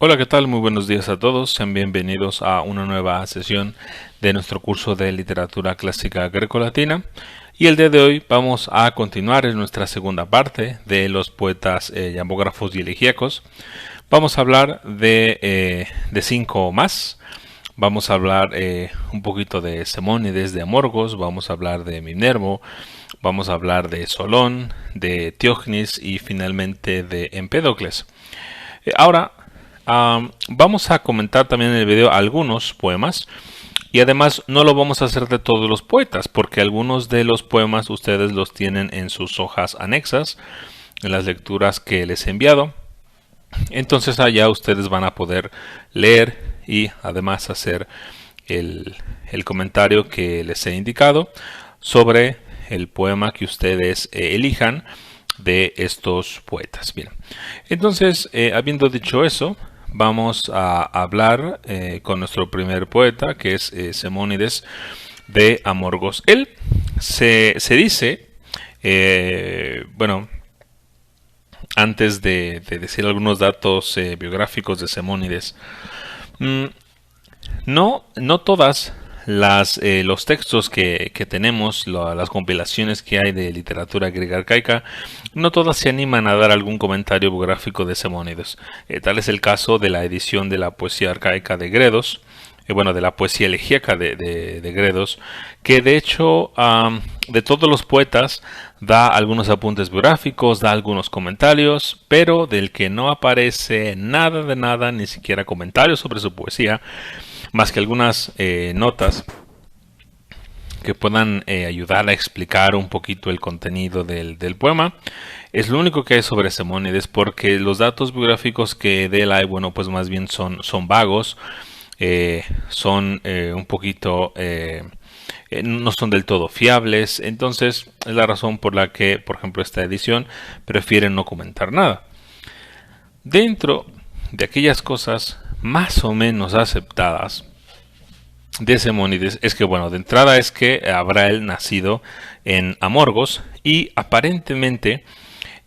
Hola, ¿qué tal? Muy buenos días a todos. Sean bienvenidos a una nueva sesión de nuestro curso de literatura clásica grecolatina. Y el día de hoy vamos a continuar en nuestra segunda parte de los poetas llamógrafos y elegíacos. Vamos a hablar de cinco más. Vamos a hablar un poquito de Semónides, de Amorgos, vamos a hablar de Minervo, vamos a hablar de Solón, de Teognis y finalmente de Empédocles. Ahora vamos a comentar también en el video algunos poemas y además no lo vamos a hacer de todos los poetas porque algunos de los poemas ustedes los tienen en sus hojas anexas, en las lecturas que les he enviado. Entonces allá ustedes van a poder leer y además hacer el comentario que les he indicado sobre el poema que ustedes elijan de estos poetas. Bien, entonces habiendo dicho eso, vamos a hablar con nuestro primer poeta, que es Semónides de Amorgos. Él se dice, bueno, antes de decir algunos datos biográficos de Semónides, no todas los textos que tenemos, las compilaciones que hay de literatura griega arcaica, no todas se animan a dar algún comentario biográfico de Semónides. Tal es el caso de la edición de la poesía arcaica de Gredos, bueno, de la poesía elegíaca de Gredos, que de hecho de todos los poetas da algunos apuntes biográficos, da algunos comentarios, pero del que no aparece nada de nada, ni siquiera comentarios sobre su poesía, más que algunas notas que puedan ayudar a explicar un poquito el contenido del poema. Es lo único que hay sobre Semónides, porque los datos biográficos que de él hay, bueno, pues más bien son vagos, son un poquito, no son del todo fiables. Entonces es la razón por la que, por ejemplo, esta edición prefiere no comentar nada. Dentro de aquellas cosas más o menos aceptadas de Semónides es que, bueno, de entrada es que habrá él nacido en Amorgos y aparentemente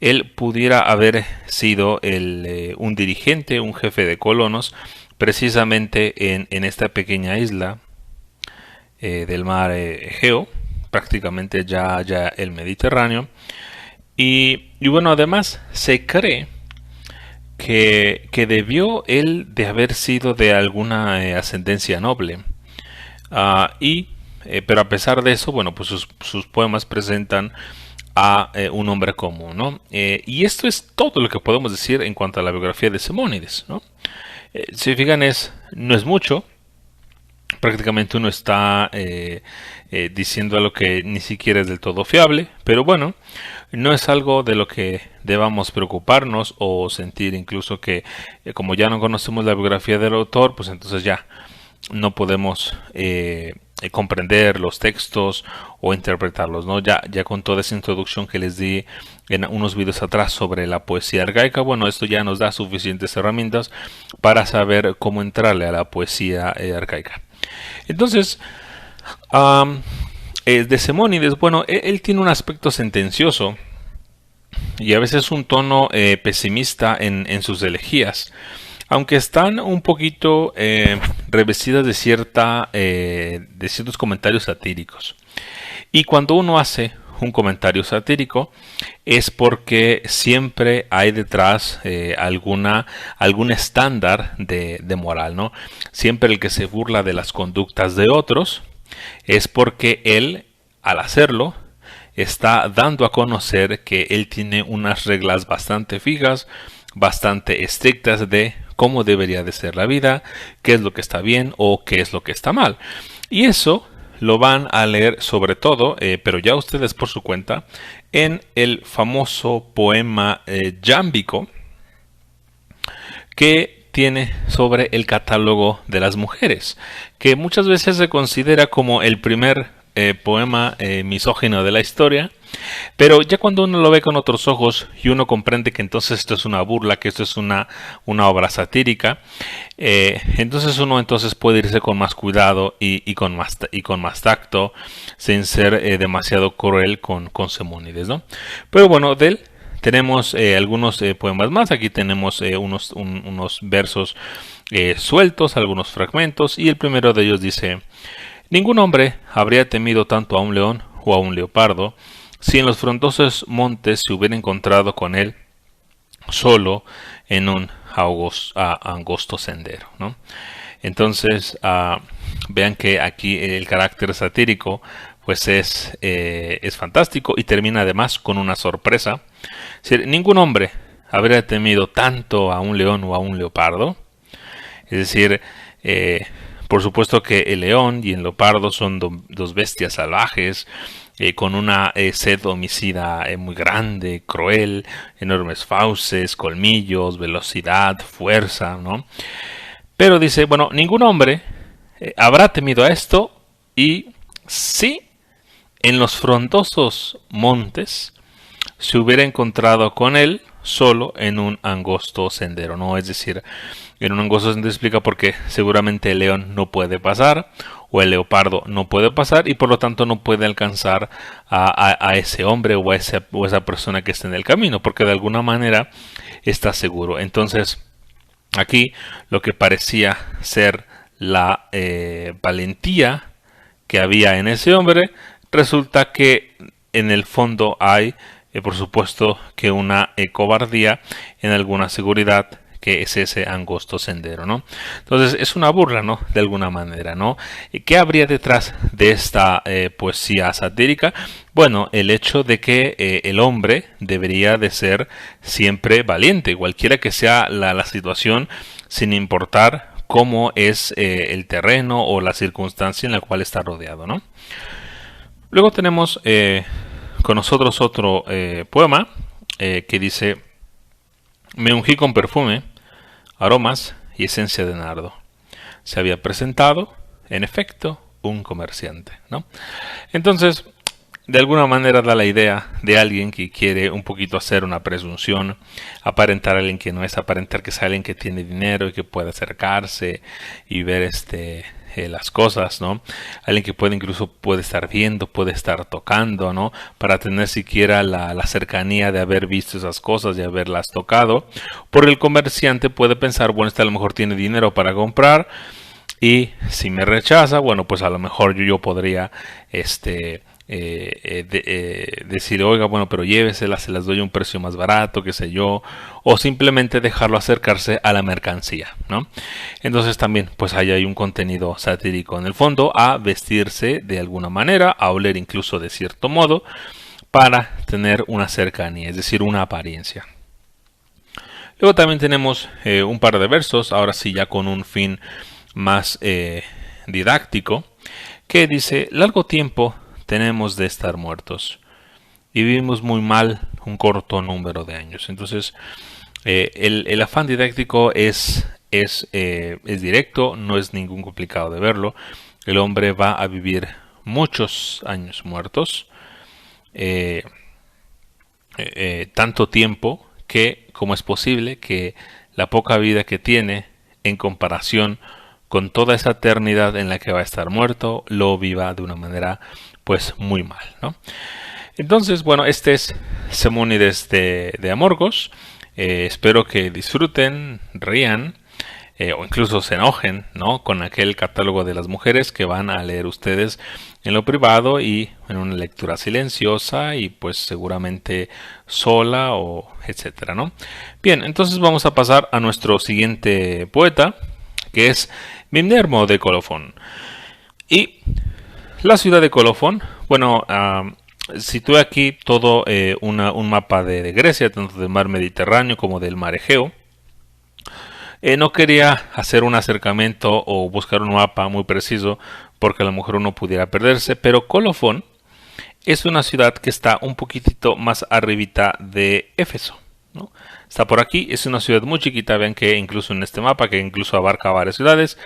él pudiera haber sido un dirigente, un jefe de colonos, precisamente en esta pequeña isla del mar Egeo, prácticamente ya el Mediterráneo. Y bueno, además se cree que debió él de haber sido de alguna ascendencia noble. Pero a pesar de eso, bueno, pues sus poemas presentan a un hombre común, ¿no? Y esto es todo lo que podemos decir en cuanto a la biografía de Semónides, ¿no? Si fijan, no es mucho. Prácticamente uno está diciendo algo que ni siquiera es del todo fiable, pero bueno, no es algo de lo que debamos preocuparnos o sentir incluso que como ya no conocemos la biografía del autor, pues entonces ya no podemos comprender los textos o interpretarlos, ¿no? Ya con toda esa introducción que les di en unos videos atrás sobre la poesía arcaica, bueno, esto ya nos da suficientes herramientas para saber cómo entrarle a la poesía arcaica. Entonces, de Semónides, bueno, él tiene un aspecto sentencioso y a veces un tono pesimista en sus elegías, aunque están un poquito revestidas de ciertos comentarios satíricos. Y cuando uno hace un comentario satírico es porque siempre hay detrás algún estándar de moral, ¿no? Siempre el que se burla de las conductas de otros es porque él, al hacerlo, está dando a conocer que él tiene unas reglas bastante fijas, bastante estrictas de cómo debería de ser la vida, qué es lo que está bien o qué es lo que está mal. Y eso lo van a leer sobre todo, pero ya ustedes por su cuenta, en el famoso poema jámbico que tiene sobre el catálogo de las mujeres, que muchas veces se considera como el primer poema misógino de la historia, pero ya cuando uno lo ve con otros ojos y uno comprende que entonces esto es una burla, que esto es una obra satírica, entonces uno puede irse con más cuidado y con más tacto, sin ser demasiado cruel con Semónides, ¿no? Pero bueno, de él tenemos algunos poemas más. Aquí tenemos unos versos sueltos, algunos fragmentos, y el primero de ellos dice: ningún hombre habría temido tanto a un león o a un leopardo si en los frondosos montes se hubiera encontrado con él solo en un angosto sendero, ¿no? Entonces, vean que aquí el carácter satírico pues es fantástico, y termina además con una sorpresa. Es decir, ningún hombre habría temido tanto a un león o a un leopardo. Es decir, por supuesto que el león y el leopardo son dos bestias salvajes, con una sed homicida muy grande, cruel, enormes fauces, colmillos, velocidad, fuerza, ¿no? Pero dice, bueno, ningún hombre habrá temido a esto, y sí, en los frondosos montes se hubiera encontrado con él solo en un angosto sendero, ¿no? Es decir, en un angosto sendero explica porque seguramente el león no puede pasar, o el leopardo no puede pasar, y por lo tanto no puede alcanzar a ese hombre o a esa persona que está en el camino, porque de alguna manera está seguro. Entonces, aquí lo que parecía ser la valentía que había en ese hombre, resulta que en el fondo hay, por supuesto, que una cobardía en alguna seguridad, que es ese angosto sendero, ¿no? Entonces es una burla, ¿no? De alguna manera, ¿no? ¿Qué habría detrás de esta poesía satírica? Bueno, el hecho de que el hombre debería de ser siempre valiente, cualquiera que sea la situación, sin importar cómo es el terreno o la circunstancia en la cual está rodeado, ¿no? Luego tenemos con nosotros otro poema que dice: me ungí con perfume, aromas y esencia de nardo. Se había presentado, en efecto, un comerciante, ¿no? Entonces, de alguna manera da la idea de alguien que quiere un poquito hacer una presunción, aparentar a alguien que no es, aparentar que es alguien que tiene dinero y que puede acercarse y ver las cosas, ¿no? Alguien que incluso puede estar viendo, puede estar tocando, ¿no? Para tener siquiera la cercanía de haber visto esas cosas y haberlas tocado. Por el comerciante puede pensar, bueno, este a lo mejor tiene dinero para comprar, y si me rechaza, bueno, pues a lo mejor yo podría decir, oiga, bueno, pero lléveselas, se las doy a un precio más barato, qué sé yo, o simplemente dejarlo acercarse a la mercancía, ¿no? Entonces también pues ahí hay un contenido satírico en el fondo, a vestirse de alguna manera, a oler incluso de cierto modo, para tener una cercanía, es decir, una apariencia. Luego también tenemos un par de versos, ahora sí ya con un fin más didáctico, que dice: largo tiempo tenemos de estar muertos y vivimos muy mal un corto número de años. Entonces el afán didáctico es directo, no es ningún complicado de verlo. El hombre va a vivir muchos años muertos, tanto tiempo que, como es posible que la poca vida que tiene en comparación con toda esa eternidad en la que va a estar muerto, lo viva de una manera pues muy mal, ¿no? Entonces, bueno, este es Simónides de Amorgos. Espero que disfruten, rían, o incluso se enojen, ¿no?, con aquel catálogo de las mujeres que van a leer ustedes en lo privado y en una lectura silenciosa y pues seguramente sola o etcétera, ¿no? Bien, entonces vamos a pasar a nuestro siguiente poeta, que es Mimnermo de Colofón. Y la ciudad de Colofón, bueno, situé aquí todo un mapa de Grecia, tanto del mar Mediterráneo como del mar Egeo. No quería hacer un acercamiento o buscar un mapa muy preciso porque a lo mejor uno pudiera perderse, pero Colofón es una ciudad que está un poquitito más arribita de Éfeso, ¿no? Está por aquí, es una ciudad muy chiquita. Vean que incluso en este mapa, que incluso abarca varias ciudades,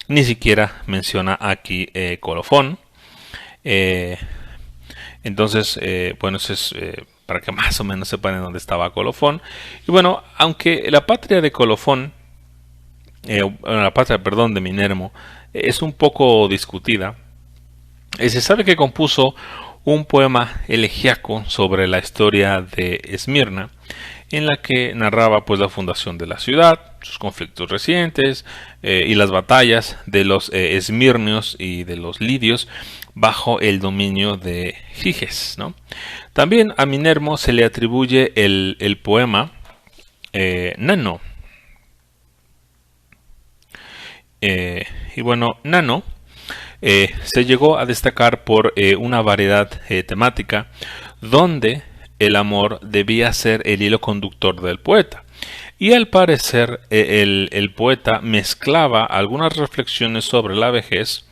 ni siquiera menciona aquí Colofón. Entonces, bueno, eso es para que más o menos sepan en dónde estaba Colofón. Y bueno, aunque la patria de Colofón, la patria, perdón, de Minermo, es un poco discutida, se sabe que compuso un poema elegíaco sobre la historia de Esmirna, en la que narraba pues la fundación de la ciudad, sus conflictos recientes y las batallas de los esmirnios y de los lidios bajo el dominio de Giges, ¿no? También a Minermo se le atribuye el poema Nano. Y bueno, Nano se llegó a destacar por una variedad temática donde el amor debía ser el hilo conductor del poeta. Y al parecer el poeta mezclaba algunas reflexiones sobre la vejez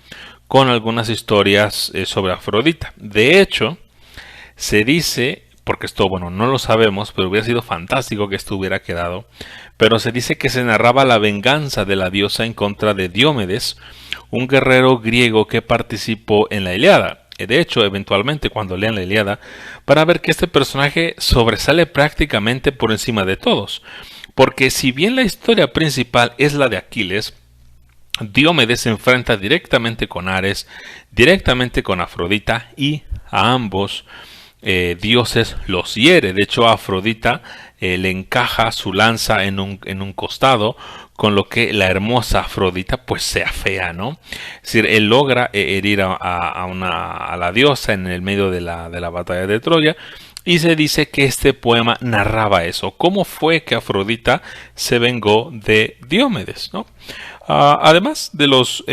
con algunas historias sobre Afrodita. De hecho, se dice, porque esto, bueno, no lo sabemos, pero hubiera sido fantástico que esto hubiera quedado, pero se dice que se narraba la venganza de la diosa en contra de Diomedes, un guerrero griego que participó en la Ilíada. De hecho, eventualmente cuando lean la Ilíada, van a ver que este personaje sobresale prácticamente por encima de todos. Porque si bien la historia principal es la de Aquiles, Diomedes se enfrenta directamente con Ares, directamente con Afrodita y a ambos dioses los hiere. De hecho, a Afrodita le encaja su lanza en un costado, con lo que la hermosa Afrodita pues se afea, ¿no? Es decir, él logra herir a la diosa en el medio de la batalla de Troya. Y se dice que este poema narraba eso. ¿Cómo fue que Afrodita se vengó de Diomedes, ¿no? Además de los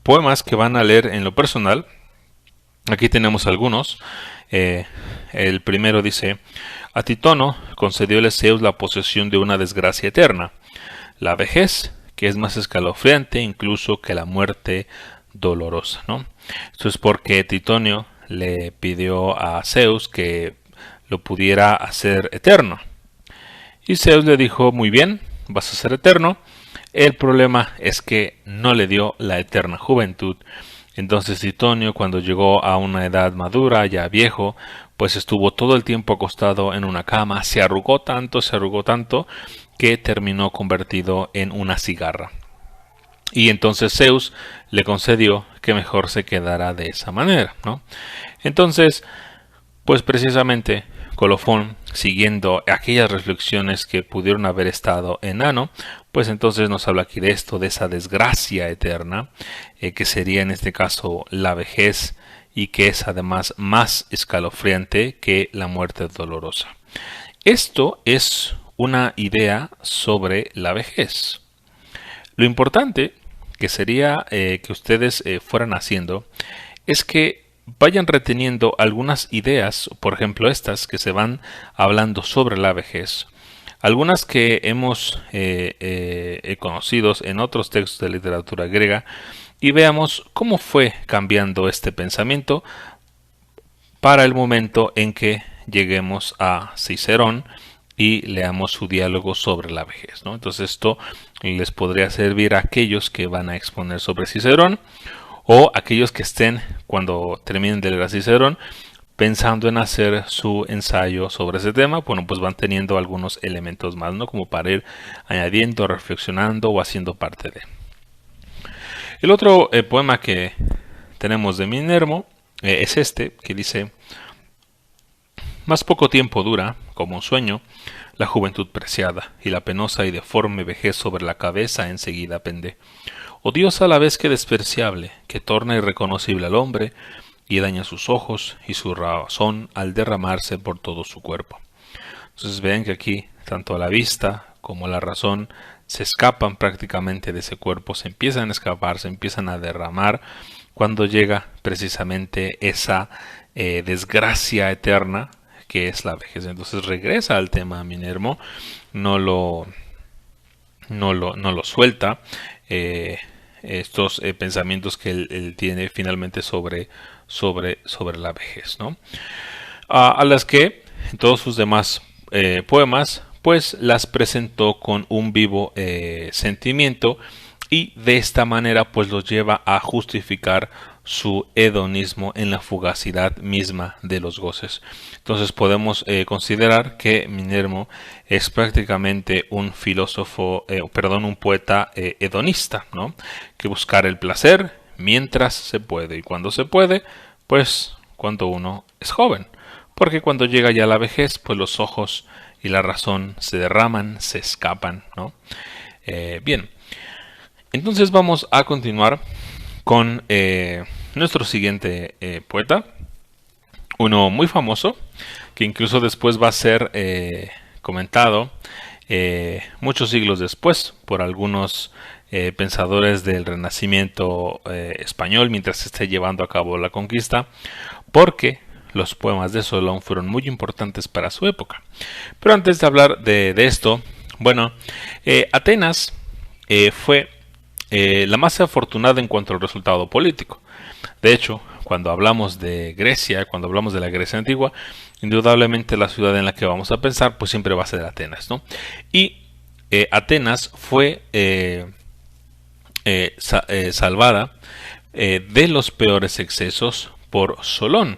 poemas que van a leer en lo personal, aquí tenemos algunos. El primero dice: a Titono concedióle Zeus la posesión de una desgracia eterna, la vejez, que es más escalofriante incluso que la muerte dolorosa, ¿no? Esto es porque Titonio le pidió a Zeus que lo pudiera hacer eterno. Y Zeus le dijo: muy bien, vas a ser eterno. El problema es que no le dio la eterna juventud. Entonces Titonio, cuando llegó a una edad madura, ya viejo, pues estuvo todo el tiempo acostado en una cama, se arrugó tanto, que terminó convertido en una cigarra. Y entonces Zeus le concedió que mejor se quedara de esa manera, ¿no? Entonces, pues precisamente Colofón, siguiendo aquellas reflexiones que pudieron haber estado en Nano, pues entonces nos habla aquí de esto, de esa desgracia eterna, que sería en este caso la vejez, y que es además más escalofriante que la muerte dolorosa. Esto es una idea sobre la vejez. Lo importante que sería que ustedes fueran haciendo es que vayan reteniendo algunas ideas, por ejemplo estas que se van hablando sobre la vejez, algunas que hemos conocido en otros textos de literatura griega, y veamos cómo fue cambiando este pensamiento para el momento en que lleguemos a Cicerón y leamos su diálogo sobre la vejez, ¿no? Entonces esto les podría servir a aquellos que van a exponer sobre Cicerón, o aquellos que estén, cuando terminen de leer a Cicerón, pensando en hacer su ensayo sobre ese tema. Bueno, pues van teniendo algunos elementos más, ¿no? Como para ir añadiendo, reflexionando o haciendo parte de. El otro poema que tenemos de Minermo es este, que dice: más poco tiempo dura, como un sueño, la juventud preciada, y la penosa y deforme vejez sobre la cabeza enseguida pende. Odiosa a la vez que despreciable, que torna irreconocible al hombre, y daña sus ojos y su razón al derramarse por todo su cuerpo. Entonces ven que aquí, tanto la vista como la razón se escapan prácticamente de ese cuerpo, se empiezan a escapar, se empiezan a derramar, cuando llega precisamente esa desgracia eterna que es la vejez. Entonces regresa al tema Minermo, no lo suelta, estos pensamientos que él tiene finalmente sobre la vejez, ¿no? A las que en todos sus demás poemas pues las presentó con un vivo sentimiento, y de esta manera pues los lleva a justificar su hedonismo en la fugacidad misma de los goces. Entonces podemos considerar que Minermo es prácticamente un filósofo, un poeta hedonista, ¿no? Que buscar el placer mientras se puede, y cuando se puede, pues cuando uno es joven, porque cuando llega ya la vejez, pues los ojos y la razón se derraman, se escapan, ¿no? Bien, entonces vamos a continuar con nuestro siguiente poeta, uno muy famoso, que incluso después va a ser comentado muchos siglos después por algunos pensadores del Renacimiento español mientras se esté llevando a cabo la conquista, porque los poemas de Solón fueron muy importantes para su época. Pero antes de hablar de esto, bueno, Atenas fue la más afortunada en cuanto al resultado político. De hecho, cuando hablamos de Grecia, cuando hablamos de la Grecia antigua, indudablemente la ciudad en la que vamos a pensar, pues siempre va a ser Atenas, ¿no? Y Atenas fue salvada de los peores excesos por Solón,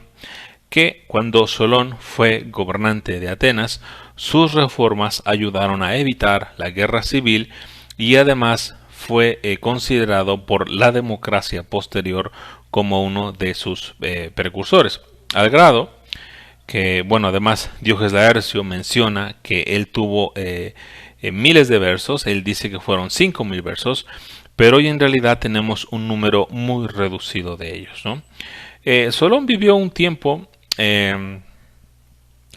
que cuando Solón fue gobernante de Atenas, sus reformas ayudaron a evitar la guerra civil y además fue considerado por la democracia posterior como uno de sus precursores, al grado que, bueno, además Diógenes Laercio menciona que él tuvo miles de versos, él dice que fueron 5000 versos, pero hoy en realidad tenemos un número muy reducido de ellos, ¿no? Solón vivió un tiempo en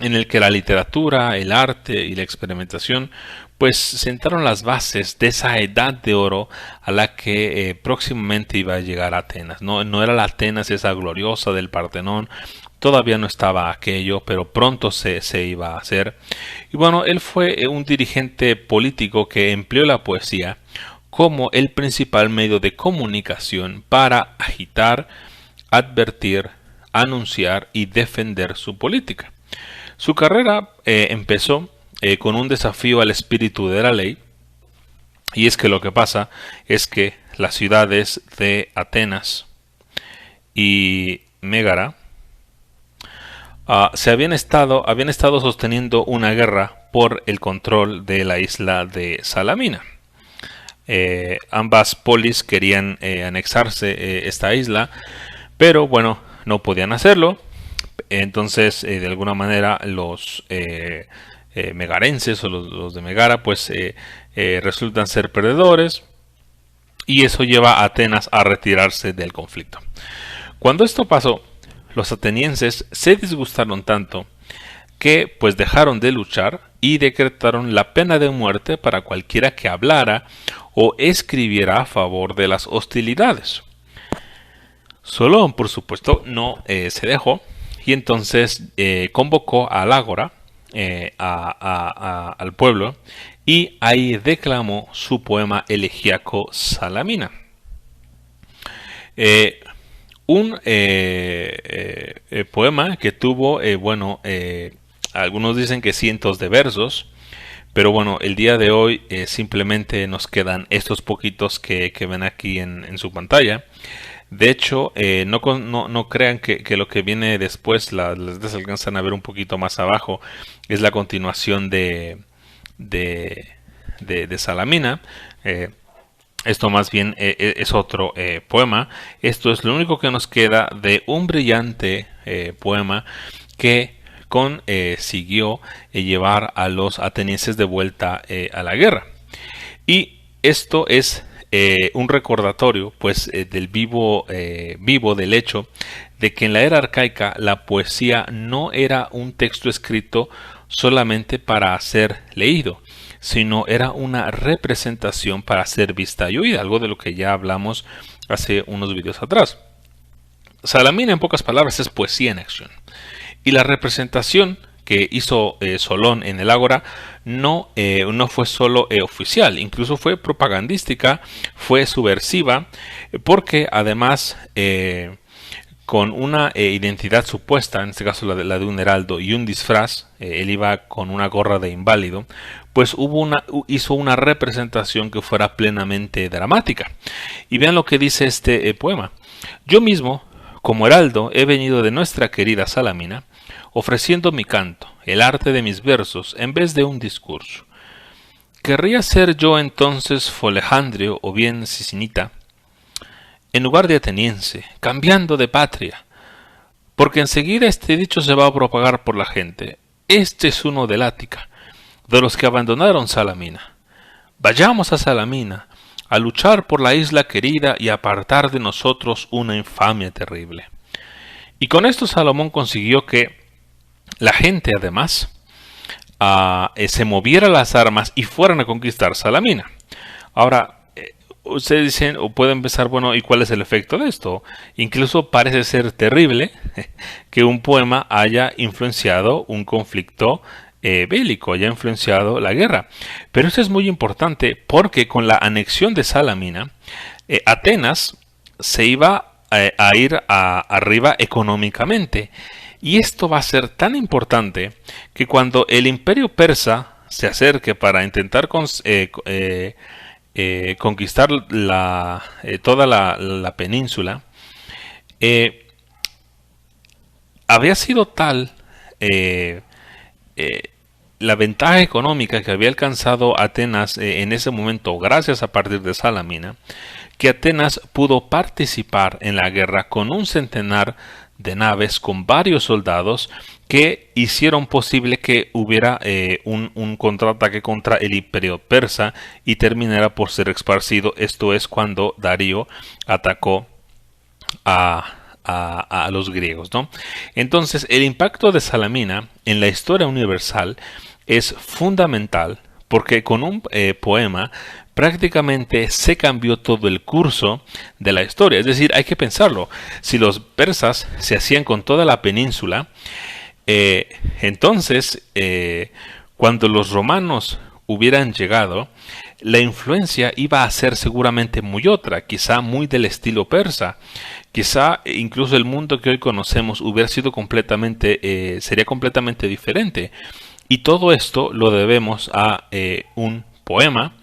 el que la literatura, el arte y la experimentación pues sentaron las bases de esa edad de oro a la que próximamente iba a llegar Atenas. No era la Atenas esa gloriosa del Partenón, todavía no estaba aquello, pero pronto se iba a hacer. Y bueno, él fue un dirigente político que empleó la poesía como el principal medio de comunicación para agitar, advertir, anunciar y defender su política. Su carrera empezó con un desafío al espíritu de la ley, y es que lo que pasa es que las ciudades de Atenas y Mégara habían estado sosteniendo una guerra por el control de la isla de Salamina. Ambas polis querían anexarse esta isla, pero bueno, no podían hacerlo. Entonces, de alguna manera, los megarenses o los de Megara pues resultan ser perdedores, y eso lleva a Atenas a retirarse del conflicto. Cuando esto pasó, los atenienses se disgustaron tanto que pues dejaron de luchar y decretaron la pena de muerte para cualquiera que hablara o escribiera a favor de las hostilidades. Solón, por supuesto, no se dejó, y entonces convocó al ágora, al pueblo, y ahí declamó su poema elegíaco Salamina. Un poema que tuvo, algunos dicen que cientos de versos, pero bueno, el día de hoy simplemente nos quedan estos poquitos que ven aquí en su pantalla. De hecho, no crean que lo que viene después, las alcanzan a ver un poquito más abajo, es la continuación de Salamina. Esto más bien es otro poema. Esto es lo único que nos queda de un brillante poema que consiguió llevar a los atenienses de vuelta a la guerra. Y esto es un recordatorio pues del vivo del hecho de que en la era arcaica la poesía no era un texto escrito solamente para ser leído, sino era una representación para ser vista y oída, algo de lo que ya hablamos hace unos videos atrás. Salamina, en pocas palabras, es poesía en acción. Y la representación que hizo Solón en el Ágora no fue solo oficial, incluso fue propagandística, fue subversiva, porque además con una identidad supuesta, en este caso la de un heraldo, y un disfraz, él iba con una gorra de inválido, pues hizo una representación que fuera plenamente dramática. Y vean lo que dice este poema. Yo mismo, como heraldo, he venido de nuestra querida Salamina, ofreciendo mi canto, el arte de mis versos, en vez de un discurso. ¿Querría ser yo entonces folejandrio o bien sicinita, en lugar de ateniense, cambiando de patria? Porque enseguida este dicho se va a propagar por la gente. Este es uno del Ática, de los que abandonaron Salamina. Vayamos a Salamina, a luchar por la isla querida y apartar de nosotros una infamia terrible. Y con esto Salomón consiguió que la gente, además, se moviera las armas y fueran a conquistar Salamina. Ahora, ustedes dicen o pueden pensar, bueno, ¿y cuál es el efecto de esto? Incluso parece ser terrible que un poema haya influenciado un conflicto bélico, haya influenciado la guerra. Pero eso es muy importante porque con la anexión de Salamina, Atenas se iba a ir arriba económicamente. Y esto va a ser tan importante que cuando el imperio persa se acerque para intentar conquistar toda la península, había sido tal la ventaja económica que había alcanzado Atenas en ese momento gracias a partir de Salamina, que Atenas pudo participar en la guerra con un centenar de naves con varios soldados que hicieron posible que hubiera un contraataque contra el imperio persa y terminara por ser esparcido. Esto es cuando Darío atacó a los griegos, ¿no? Entonces, el impacto de Salamina en la historia universal es fundamental porque con un poema prácticamente se cambió todo el curso de la historia. Es decir, hay que pensarlo. Si los persas se hacían con toda la península, entonces cuando los romanos hubieran llegado, la influencia iba a ser seguramente muy otra, quizá muy del estilo persa. Quizá incluso el mundo que hoy conocemos hubiera sido sería completamente diferente. Y todo esto lo debemos a un poema,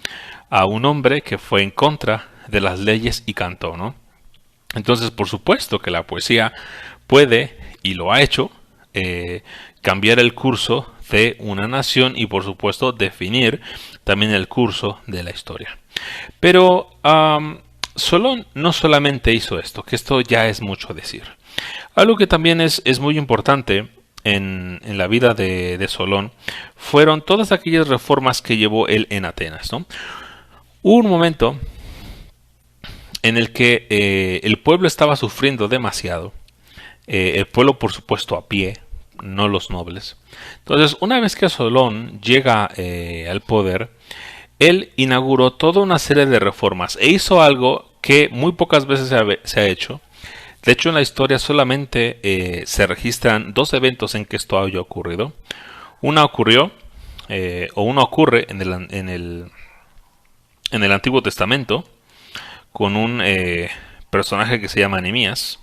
a un hombre que fue en contra de las leyes y cantó, ¿no? Entonces, por supuesto que la poesía puede, y lo ha hecho, cambiar el curso de una nación y, por supuesto, definir también el curso de la historia. Pero Solón no solamente hizo esto, que esto ya es mucho decir. Algo que también es muy importante en la vida de Solón fueron todas aquellas reformas que llevó él en Atenas, ¿no? Hubo un momento en el que el pueblo estaba sufriendo demasiado. El pueblo, por supuesto, a pie, no los nobles. Entonces, una vez que Solón llega al poder, él inauguró toda una serie de reformas e hizo algo que muy pocas veces se ha hecho. De hecho, en la historia solamente se registran dos eventos en que esto haya ocurrido. Una ocurre en el Antiguo Testamento con un personaje que se llama Nehemías,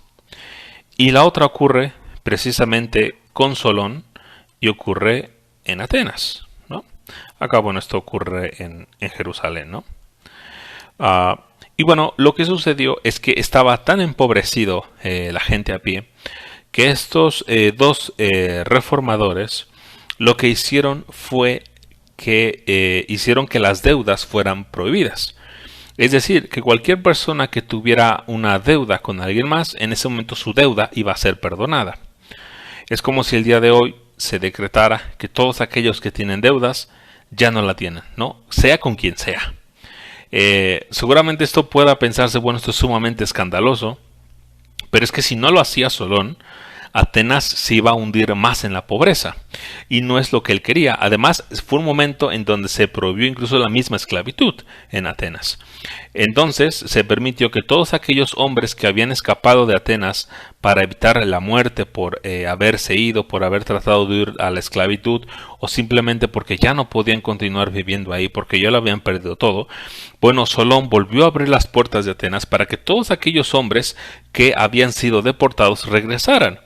y la otra ocurre precisamente con Solón y ocurre en Atenas, ¿no? Acá, bueno, esto ocurre en Jerusalén, ¿no? Y bueno, lo que sucedió es que estaba tan empobrecido la gente a pie que estos dos reformadores lo que hicieron fue que hicieron que las deudas fueran prohibidas. Es decir, que cualquier persona que tuviera una deuda con alguien más, en ese momento su deuda iba a ser perdonada. Es como si el día de hoy se decretara que todos aquellos que tienen deudas ya no la tienen, ¿no? Sea con quien sea. Seguramente esto pueda pensarse, bueno, esto es sumamente escandaloso, pero es que si no lo hacía Solón, Atenas se iba a hundir más en la pobreza, y no es lo que él quería. Además, fue un momento en donde se prohibió incluso la misma esclavitud en Atenas. Entonces, se permitió que todos aquellos hombres que habían escapado de Atenas para evitar la muerte por haberse ido, por haber tratado de ir a la esclavitud, o simplemente porque ya no podían continuar viviendo ahí, porque ya lo habían perdido todo, bueno, Solón volvió a abrir las puertas de Atenas para que todos aquellos hombres que habían sido deportados regresaran.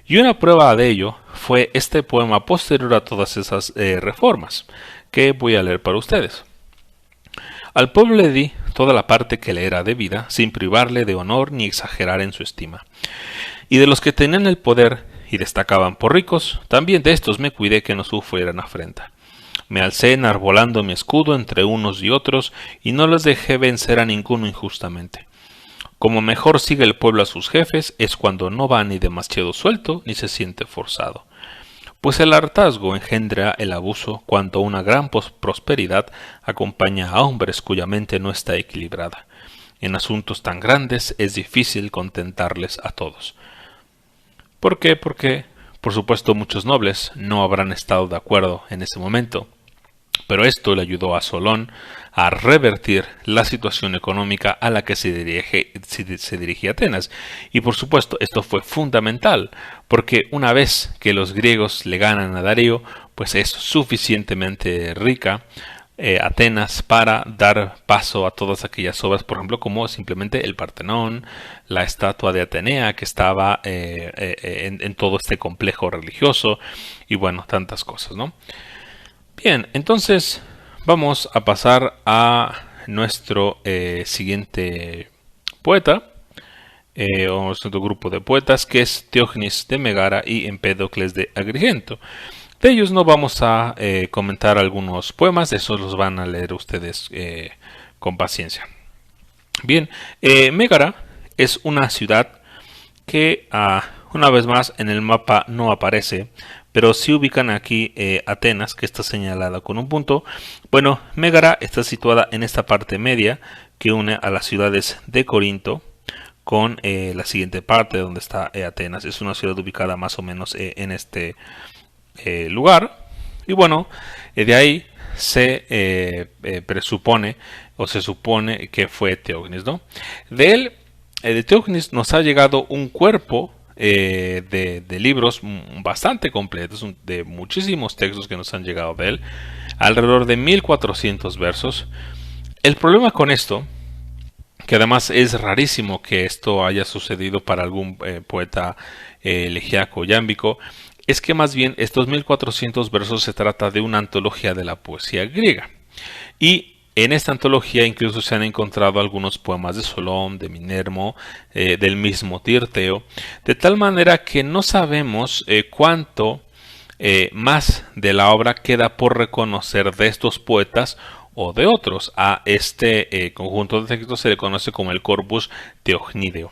Y una prueba de ello fue este poema posterior a todas esas reformas, que voy a leer para ustedes. Al pueblo le di toda la parte que le era debida, sin privarle de honor ni exagerar en su estima. Y de los que tenían el poder y destacaban por ricos, también de estos me cuidé que no sufrieran afrenta. Me alcé enarbolando mi escudo entre unos y otros, y no les dejé vencer a ninguno injustamente. Como mejor sigue el pueblo a sus jefes, es cuando no va ni demasiado suelto, ni se siente forzado. pues el hartazgo engendra el abuso cuando una gran prosperidad acompaña a hombres cuya mente no está equilibrada. En asuntos tan grandes es difícil contentarles a todos. ¿Por qué? Porque, por supuesto, muchos nobles no habrán estado de acuerdo en ese momento, pero esto le ayudó a Solón a revertir la situación económica a la que se dirigía Atenas. Y por supuesto, esto fue fundamental, porque una vez que los griegos le ganan a Darío, pues es suficientemente rica Atenas para dar paso a todas aquellas obras, por ejemplo, como simplemente el Partenón, la estatua de Atenea que estaba en todo este complejo religioso y bueno, tantas cosas, ¿no? Bien, entonces vamos a pasar a nuestro siguiente poeta, o nuestro grupo de poetas, que es Teógenes de Megara y Empédocles de Agrigento. De ellos no vamos a comentar algunos poemas, esos los van a leer ustedes con paciencia. Bien, Megara es una ciudad que una vez más en el mapa no aparece, pero si ubican aquí Atenas, que está señalada con un punto. Bueno, Megara está situada en esta parte media que une a las ciudades de Corinto con la siguiente parte donde está Atenas. Es una ciudad ubicada más o menos en este lugar. Y bueno, de ahí se presupone o se supone que fue Teógenes, ¿no? De él, de Teógenes nos ha llegado un cuerpo de libros bastante completos, de muchísimos textos que nos han llegado de él, alrededor de 1400 versos. El problema con esto, que además es rarísimo que esto haya sucedido para algún poeta elegíaco o yámbico, es que más bien estos 1400 versos se trata de una antología de la poesía griega. Y en esta antología incluso se han encontrado algunos poemas de Solón, de Minermo, del mismo Tirteo, de tal manera que no sabemos cuánto más de la obra queda por reconocer de estos poetas o de otros. A este conjunto de textos se le conoce como el corpus teognideo.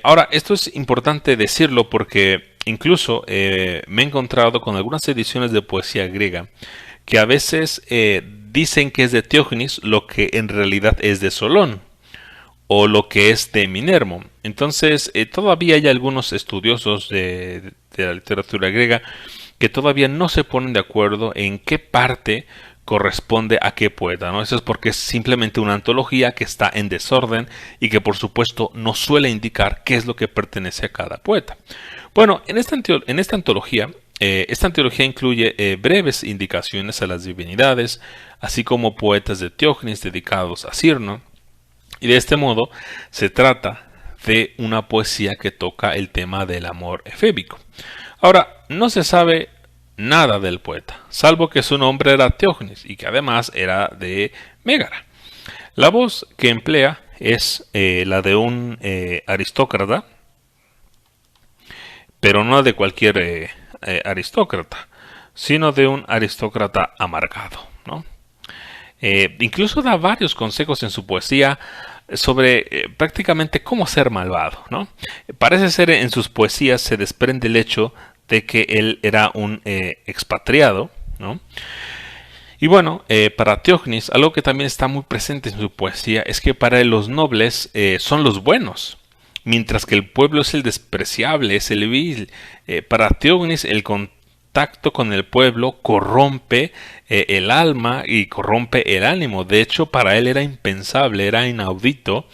Ahora, esto es importante decirlo porque incluso me he encontrado con algunas ediciones de poesía griega que a veces dicen que es de Teógenes lo que en realidad es de Solón o lo que es de Minermo. Entonces todavía hay algunos estudiosos de la literatura griega que todavía no se ponen de acuerdo en qué parte corresponde a qué poeta, ¿no? Eso es porque es simplemente una antología que está en desorden y que por supuesto no suele indicar qué es lo que pertenece a cada poeta. Bueno, en esta antología incluye breves indicaciones a las divinidades, así como poetas de Teógenes dedicados a Cirno, y de este modo se trata de una poesía que toca el tema del amor efébico. Ahora, no se sabe nada del poeta, salvo que su nombre era Teógenes y que además era de Megara. La voz que emplea es la de un aristócrata, pero no de cualquier aristócrata, sino de un aristócrata amargado, ¿no? Incluso da varios consejos en su poesía sobre prácticamente cómo ser malvado, ¿no? Parece ser en sus poesías se desprende el hecho de que él era un expatriado, ¿no? Y bueno, para Teógenes, algo que también está muy presente en su poesía es que para él los nobles son los buenos, mientras que el pueblo es el despreciable, es el vil. Para Teógenes el contacto con el pueblo corrompe el alma y corrompe el ánimo. De hecho, para él era impensable, era inaudito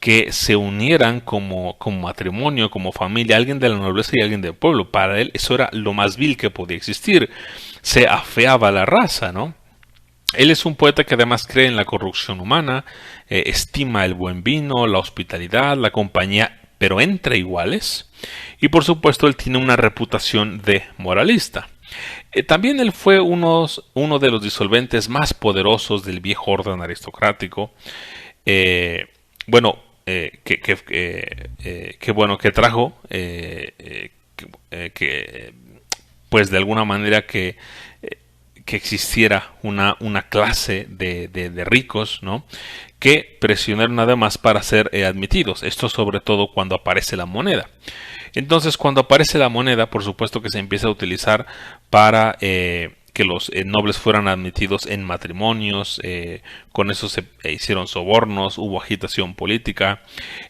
que se unieran como matrimonio, como familia, alguien de la nobleza y alguien del pueblo. Para él eso era lo más vil que podía existir. Se afeaba la raza, ¿no? Él es un poeta que además cree en la corrupción humana, estima el buen vino, la hospitalidad, la compañía, pero entre iguales. Y por supuesto él tiene una reputación de moralista. También él fue uno de los disolventes más poderosos del viejo orden aristocrático. Que trajo pues de alguna manera que existiera una clase de ricos, ¿no? Que presionaron además para ser admitidos. Esto sobre todo cuando aparece la moneda. Entonces, cuando aparece la moneda, por supuesto que se empieza a utilizar para que los nobles fueran admitidos en matrimonios, con eso se hicieron sobornos, hubo agitación política.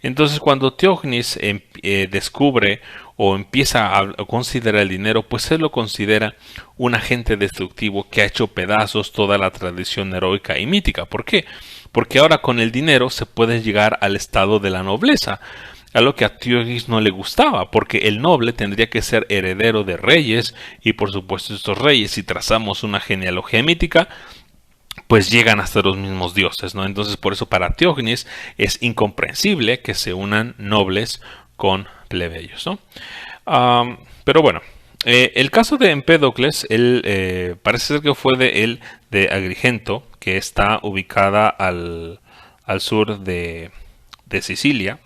Entonces, cuando Teognis descubre o empieza a considerar el dinero, pues él lo considera un agente destructivo que ha hecho pedazos toda la tradición heroica y mítica. ¿Por qué? Porque ahora con el dinero se puede llegar al estado de la nobleza, a lo que a Teognis no le gustaba, porque el noble tendría que ser heredero de reyes, y por supuesto estos reyes, si trazamos una genealogía mítica, pues llegan hasta los mismos dioses, ¿no? Entonces por eso para Teognis es incomprensible que se unan nobles con plebeyos, ¿no? Pero bueno, el caso de Empédocles, él parece ser que fue de Agrigento, que está ubicada al sur de Sicilia.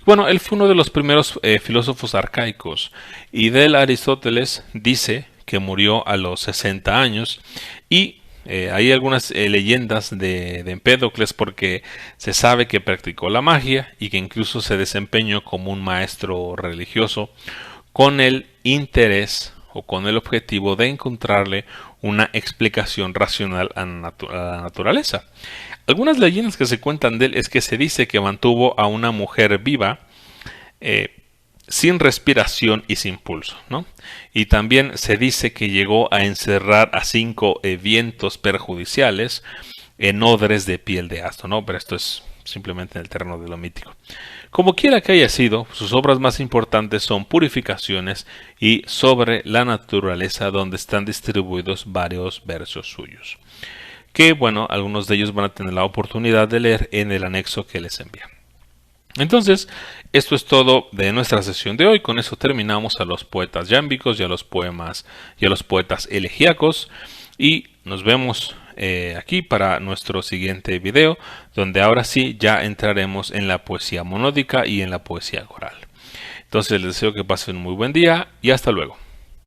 Bueno, él fue uno de los primeros filósofos arcaicos, y de él Aristóteles dice que murió a los 60 años, y hay algunas leyendas de Empédocles, porque se sabe que practicó la magia y que incluso se desempeñó como un maestro religioso con el interés o con el objetivo de encontrarle una explicación racional a la naturaleza. Algunas leyendas que se cuentan de él es que se dice que mantuvo a una mujer viva sin respiración y sin pulso, ¿no? Y también se dice que llegó a encerrar a 5 vientos perjudiciales en odres de piel de asno, ¿no? Pero esto es simplemente en el terreno de lo mítico. Como quiera que haya sido, sus obras más importantes son Purificaciones y Sobre la naturaleza, donde están distribuidos varios versos suyos, que bueno, algunos de ellos van a tener la oportunidad de leer en el anexo que les envía. Entonces, esto es todo de nuestra sesión de hoy. Con eso terminamos a los poetas yámbicos y a los poemas y a los poetas elegíacos, y nos vemos aquí para nuestro siguiente video, donde ahora sí ya entraremos en la poesía monódica y en la poesía coral. Entonces les deseo que pasen un muy buen día y hasta luego.